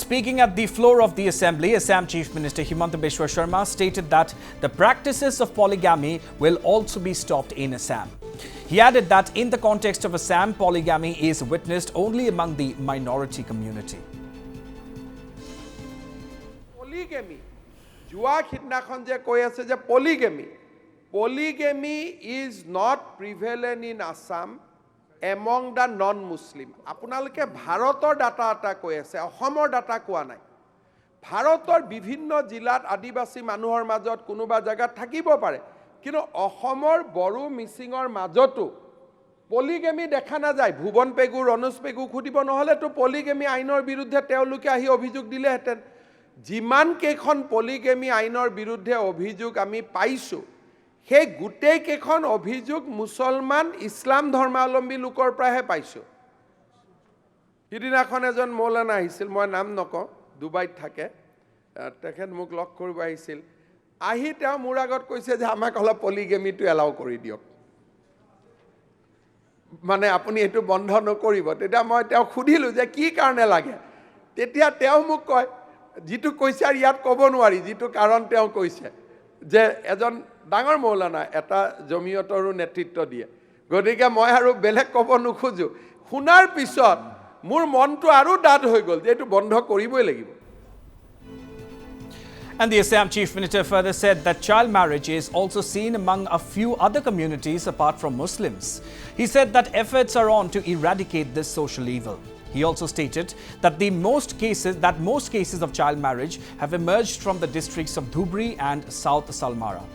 Speaking at the floor of the Assembly, Assam Chief Minister Himanta Biswa Sarma stated that the practices of polygamy will also be stopped in Assam. He added that in the context of Assam, polygamy is witnessed only among the minority community. Polygamy. Jua khidnakhon je koi ase je polygamy. Polygamy is not prevalent in Assam among the non-Muslim. আপোনালোকে ভাৰতৰ data এটা কৈ আছে, অসমৰ data কোৱা নাই। ভাৰতৰ বিভিন্ন জিলাত আদিবাসী মানুহৰ মাজত কোনোবা জায়গাত থাকিব পাৰে, কিন্তু অসমৰ বড়ো মিচিঙৰ মাজতো পলিগেমি দেখা নাযায়। ভুৱন পেগু ৰনোজ পেগু খুদিব নহলেতো পলিগেমি আইনৰ বিৰুদ্ধে তেওঁলোকে আহি অভিযোগ দিলেহেঁতেন। যিমান কেইখন পলিগেমি আইনৰ বিৰুদ্ধে অভিযোগ আমি পাইছো, সেই গোটেই কেইখন অভিযোগ মুছলমান ইছলাম ধৰ্মাৱলম্বী লোকৰ পৰাহে পাইছো। সিদিনাখন এজন মৌলানা আহিছিল, মই নাম নকওঁ, ডুবাইত থাকে, তেখেত মোক লগ কৰিব আহিছিল। আহি তেওঁ মোৰ আগত কৈছে যে আমাক অলপ পলিগেমিটো এলাউ কৰি দিয়ক, মানে আপুনি এইটো বন্ধ নকৰিব। তেতিয়া মই তেওঁক সুধিলোঁ যে কি কাৰণে লাগে। তেতিয়া তেওঁ মোক কয়, যিটো কৈছে আৰু ইয়াত ক'ব নোৱাৰি, যিটো কাৰণ তেওঁ কৈছে যে এজন ডাঙৰ মৌলানা এটা জমিয়তৰো নেতৃত্ব দিয়ে, গতিকে মই আৰু বেলেগ ক'ব নোখোজো। শুনাৰ পিছত মোৰ মনটো আৰু ডাঠ হৈ গ'ল যে এইটো বন্ধ কৰিবই লাগিব। And the Assam Chief Minister further said that child marriage is also seen among a few other communities apart from Muslims. He said that efforts are on to eradicate this social evil. He also stated that most cases of child marriage have emerged from the districts of Dhubri and South Salmara.